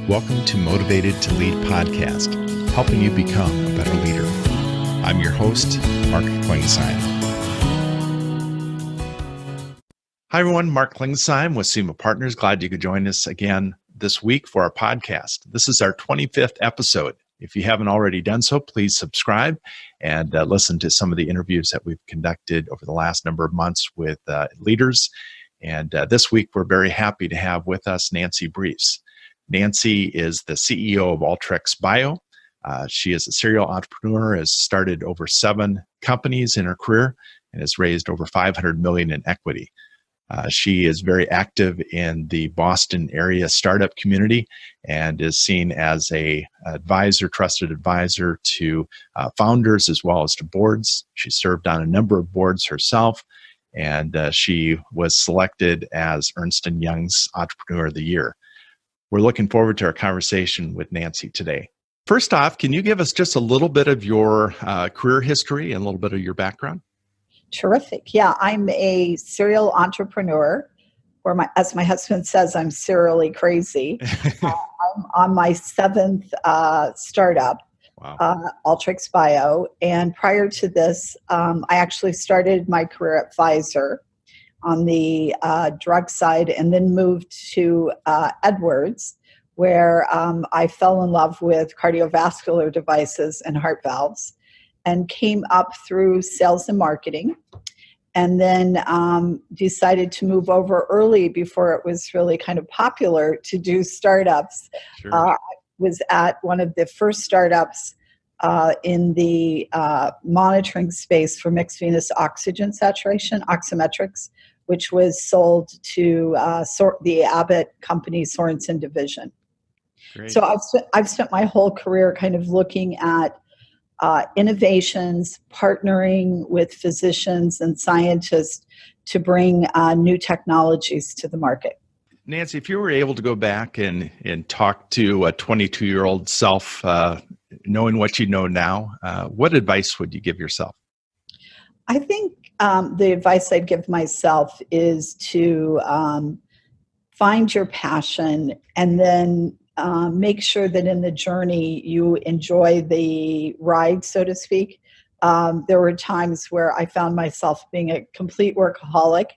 Welcome to Motivated to Lead podcast, helping you become a better leader. I'm your host, Mark Klingsheim. Hi, everyone. Mark Klingsheim with SEMA Partners. Glad you could join us again this week for our podcast. This is our 25th episode. If you haven't already done so, please subscribe and listen to some of the interviews that we've conducted over the last number of months with leaders. And this week, we're very happy to have with us Nancy Briefs. Nancy is the CEO of AltrixBio. She is a serial entrepreneur, has started over 7 companies in her career, and has raised over $500 million in equity. She is very active in the Boston area startup community and is seen as a trusted advisor to founders as well as to boards. She served on a number of boards herself, and she was selected as Ernst & Young's Entrepreneur of the Year. We're looking forward to our conversation with Nancy today. First off, can you give us just a little bit of your career history and a little bit of your background? Terrific. Yeah, I'm a serial entrepreneur, or as my husband says, I'm serially crazy. I'm on my 7th startup, wow. AltrixBio. And prior to this, I actually started my career at Pfizer on the drug side, and then moved to Edwards, where I fell in love with cardiovascular devices and heart valves, and came up through sales and marketing, and then decided to move over early before it was really kind of popular to do startups. Sure. I was at one of the first startups in the monitoring space for mixed venous oxygen saturation, oximetrics, which was sold to the Abbott company Sorensen division. Great. So I've spent my whole career kind of looking at innovations, partnering with physicians and scientists to bring new technologies to the market. Nancy, if you were able to go back and talk to a 22-year-old self, knowing what you know now, what advice would you give yourself? I think the advice I'd give myself is to find your passion, and then make sure that in the journey you enjoy the ride, so to speak. There were times where I found myself being a complete workaholic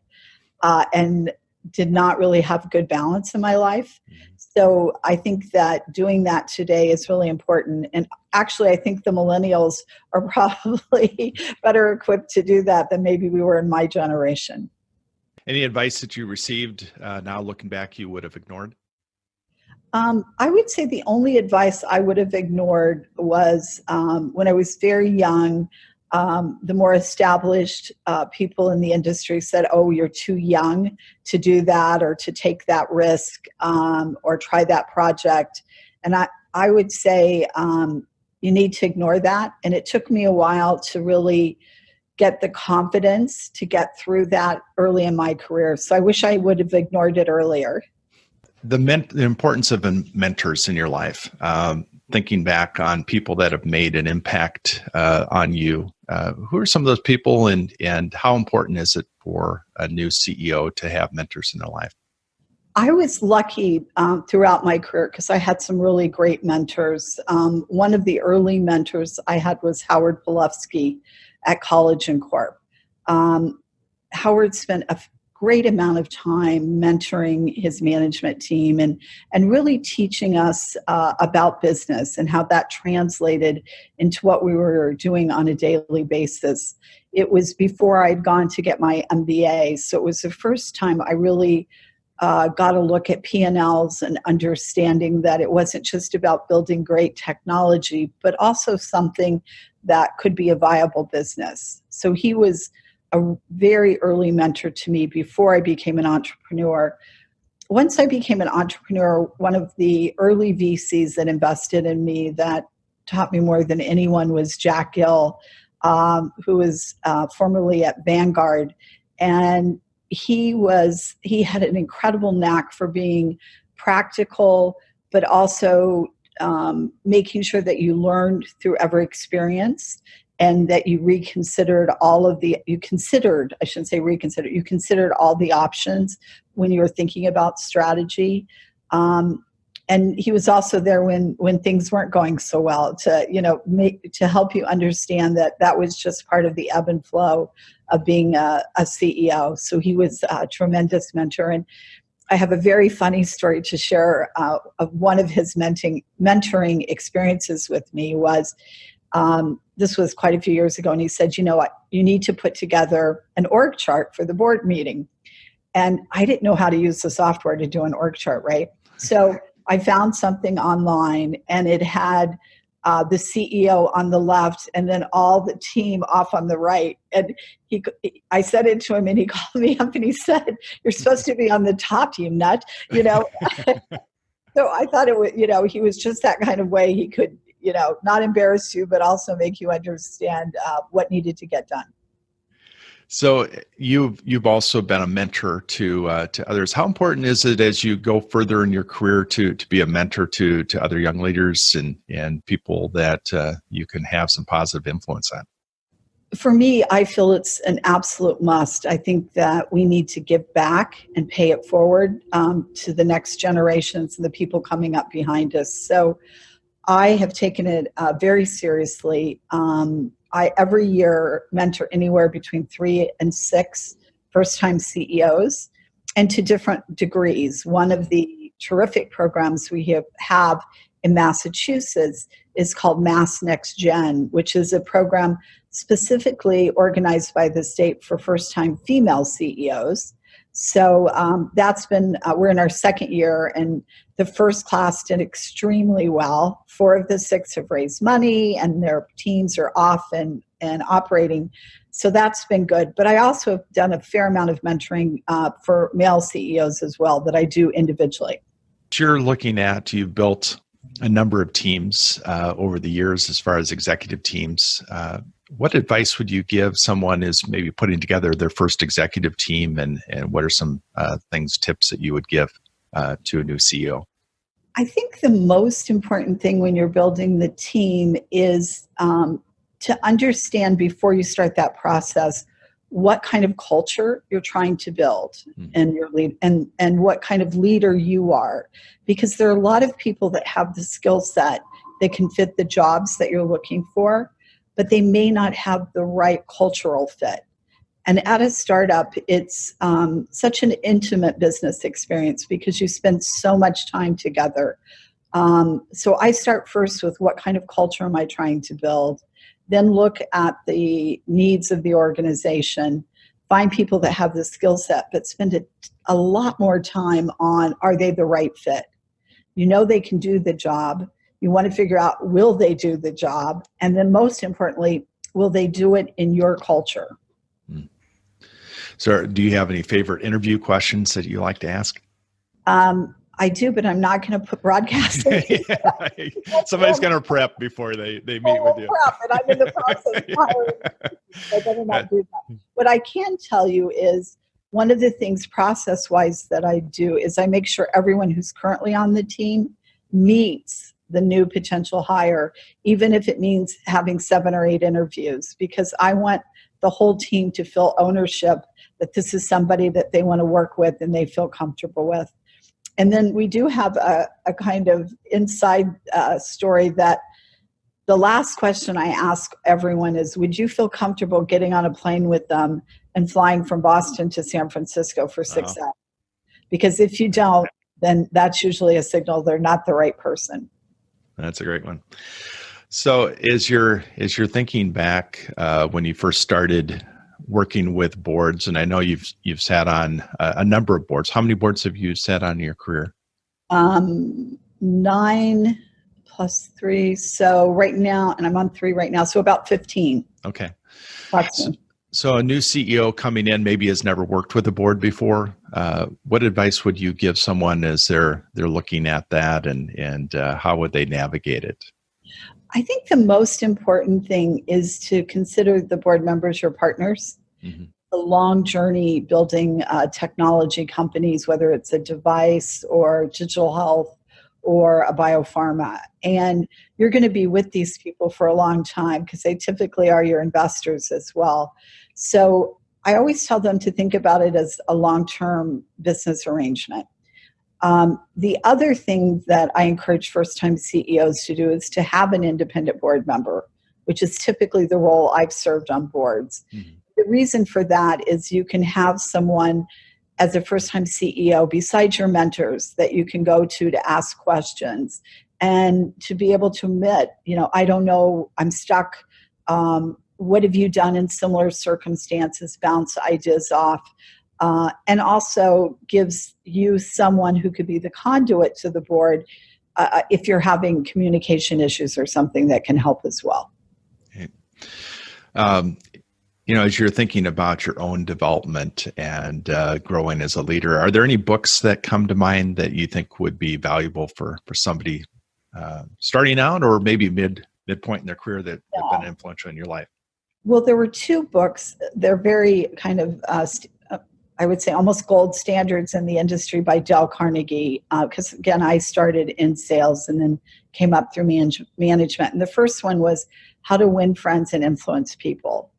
and did not really have good balance in my life. So I think that doing that today is really important. And actually, I think the millennials are probably better equipped to do that than maybe we were in my generation. Any advice that you received now looking back you would have ignored? I would say the only advice I would have ignored was when I was very young, the more established people in the industry said, oh, you're too young to do that or to take that risk or try that project. And I would say you need to ignore that. And it took me a while to really get the confidence to get through that early in my career. So I wish I would have ignored it earlier. The importance of mentors in your life, thinking back on people that have made an impact on you. Who are some of those people, and how important is it for a new CEO to have mentors in their life? I was lucky throughout my career because I had some really great mentors. One of the early mentors I had was Howard Polofsky at College and Corp. Howard spent a great amount of time mentoring his management team and really teaching us about business and how that translated into what we were doing on a daily basis. It was before I'd gone to get my MBA, so it was the first time I really got a look at P&Ls and understanding that it wasn't just about building great technology, but also something that could be a viable business. So he was a very early mentor to me before I became an entrepreneur. Once I became an entrepreneur, one of the early VCs that invested in me that taught me more than anyone was Jack Gill, who was formerly at Vanguard. And he had an incredible knack for being practical, but also making sure that you learned through every experience and that you reconsidered all of the, you considered, I shouldn't say reconsidered, you considered all the options when you were thinking about strategy. And he was also there when things weren't going so well to, to help you understand that that was just part of the ebb and flow of being a CEO. So he was a tremendous mentor. And I have a very funny story to share of one of his mentoring experiences with me was, this was quite a few years ago. And he said, you know what, you need to put together an org chart for the board meeting. And I didn't know how to use the software to do an org chart, right? So I found something online, and it had the CEO on the left and then all the team off on the right. And I said it to him, and he called me up and he said, "You're supposed to be on the top, you nut." So I thought it was, he was just that kind of way. He could, not embarrass you, but also make you understand what needed to get done. So you've also been a mentor to others. How important is it as you go further in your career to be a mentor to other young leaders and people that you can have some positive influence on? For me, I feel it's an absolute must. I think that we need to give back and pay it forward to the next generations and the people coming up behind us. So I have taken it very seriously. I every year mentor anywhere between 3 and 6 first-time CEOs, and to different degrees. One of the terrific programs we have in Massachusetts is called Mass Next Gen, which is a program specifically organized by the state for first-time female CEOs. So that's been, we're in our second year, and the first class did extremely well. 4 of the 6 have raised money, and their teams are off and operating. So that's been good. But I also have done a fair amount of mentoring for male CEOs as well that I do individually. You're looking at, you've built a number of teams over the years as far as executive teams. What advice would you give someone who's maybe putting together their first executive team, and what are some tips that you would give to a new CEO? I think the most important thing when you're building the team is to understand before you start that process what kind of culture you're trying to build and your lead and what kind of leader you are, because there are a lot of people that have the skill set that can fit the jobs that you're looking for, but they may not have the right cultural fit. And at a startup, it's such an intimate business experience because you spend so much time together. So I start first with what kind of culture am I trying to build? Then look at the needs of the organization, find people that have the skill set, but spend a lot more time on, are they the right fit? You know they can do the job. You want to figure out, will they do the job? And then most importantly, will they do it in your culture? So do you have any favorite interview questions that you like to ask? I do, but I'm not going to put broadcast it. Somebody's going to prep before they meet with you. Prep, and I'm in the process of hiring. I better not do that. What I can tell you is one of the things process-wise that I do is I make sure everyone who's currently on the team meets the new potential hire, even if it means having 7 or 8 interviews, because I want the whole team to feel ownership that this is somebody that they want to work with and they feel comfortable with. And then we do have a kind of inside story that the last question I ask everyone is, would you feel comfortable getting on a plane with them and flying from Boston to San Francisco for 6 hours? Because if you don't, then that's usually a signal they're not the right person. That's a great one. So is your thinking back when you first started working with boards, and I know you've sat on a number of boards. How many boards have you sat on in your career? 9 plus 3. So right now, and I'm on 3 right now, so about 15. Okay. So a new CEO coming in maybe has never worked with a board before. What advice would you give someone as they're looking at that, and how would they navigate it? I think the most important thing is to consider the board members your partners. Mm-hmm. The long journey building technology companies, whether it's a device or digital health or a biopharma. And you're going to be with these people for a long time because they typically are your investors as well. So I always tell them to think about it as a long-term business arrangement. The other thing that I encourage first-time CEOs to do is to have an independent board member, which is typically the role I've served on boards. Mm-hmm. The reason for that is you can have someone as a first-time CEO besides your mentors that you can go to ask questions and to be able to admit, I don't know, I'm stuck. What have you done in similar circumstances? Bounce ideas off. And also gives you someone who could be the conduit to the board if you're having communication issues or something that can help as well. Okay. As you're thinking about your own development and growing as a leader, are there any books that come to mind that you think would be valuable for somebody starting out or maybe midpoint in their career that have been influential in your life? Well, there were two books. They're very kind of, I would say, almost gold standards in the industry by Dale Carnegie. Because again, I started in sales and then came up through management. And the first one was How to Win Friends and Influence People.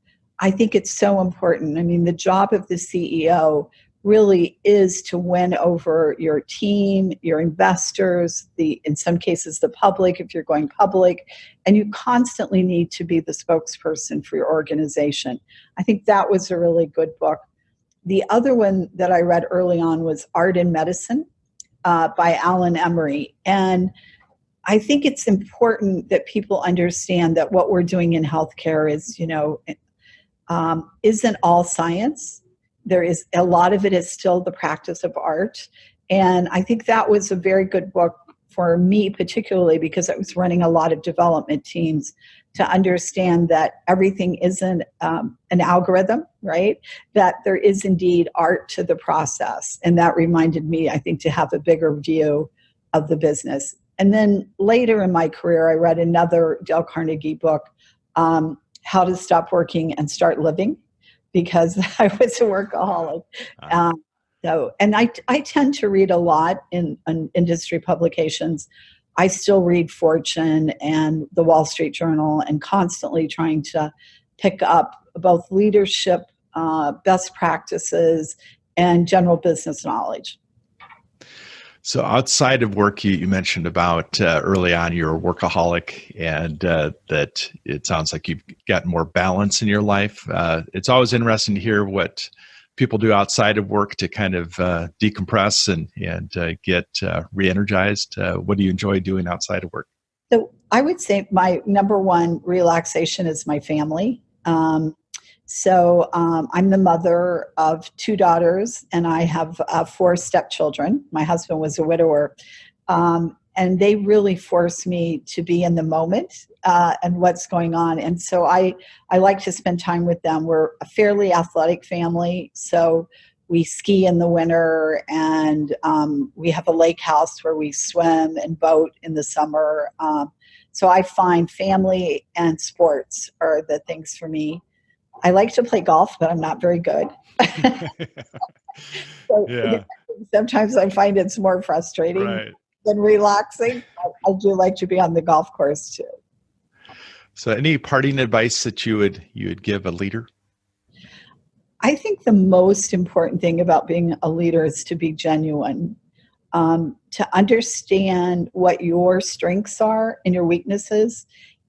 I think it's so important. I mean, the job of the CEO really is to win over your team, your investors, in some cases, the public, if you're going public, and you constantly need to be the spokesperson for your organization. I think that was a really good book. The other one that I read early on was Art in Medicine by Alan Emery. And I think it's important that people understand that what we're doing in healthcare is, isn't all science. There is a lot of it is still the practice of art. And I think that was a very good book for me, particularly because I was running a lot of development teams, to understand that everything isn't an algorithm, right? That there is indeed art to the process. And that reminded me, I think, to have a bigger view of the business. And then later in my career, I read another Dale Carnegie book, How to Stop Working and Start Living, because I was a workaholic. And I tend to read a lot in industry publications. I still read Fortune and the Wall Street Journal and constantly trying to pick up both leadership, best practices, and general business knowledge. So outside of work, you mentioned about early on you're a workaholic and that it sounds like you've got more balance in your life. It's always interesting to hear what people do outside of work to kind of decompress and get re-energized. What do you enjoy doing outside of work? So I would say my number one relaxation is my family. So I'm the mother of 2 daughters, and I have 4 stepchildren. My husband was a widower. And they really force me to be in the moment and what's going on. And so I like to spend time with them. We're a fairly athletic family, so we ski in the winter, and we have a lake house where we swim and boat in the summer. So I find family and sports are the things for me. I like to play golf, but I'm not very good. So yeah. Sometimes I find it's more frustrating than relaxing. I do like to be on the golf course too. So any parting advice that you would give a leader? I think the most important thing about being a leader is to be genuine, to understand what your strengths are and your weaknesses,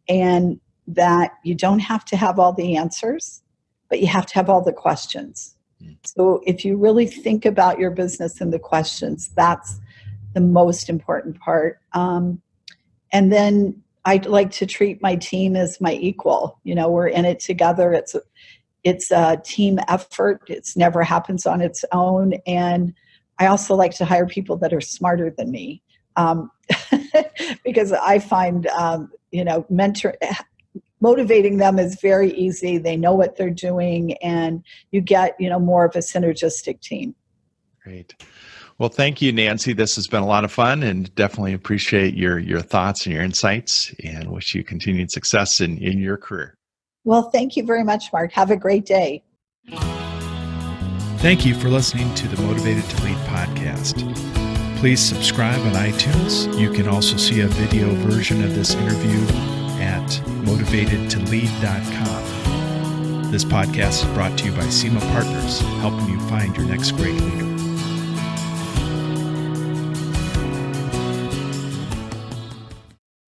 and that you don't have to have all the answers, but you have to have all the questions. So if you really think about your business and the questions, that's the most important part. And then I'd like to treat my team as my equal. We're in it together. It's a team effort. It's never happens on its own. And I also like to hire people that are smarter than me, because I find, motivating them is very easy. They know what they're doing, and you get, more of a synergistic team. Great. Well, thank you, Nancy. This has been a lot of fun, and definitely appreciate your thoughts and your insights, and wish you continued success in your career. Well, thank you very much, Mark. Have a great day. Thank you for listening to the Motivated to Lead podcast. Please subscribe on iTunes. You can also see a video version of this interview at motivatedtolead.com. This podcast is brought to you by SEMA Partners, helping you find your next great leader.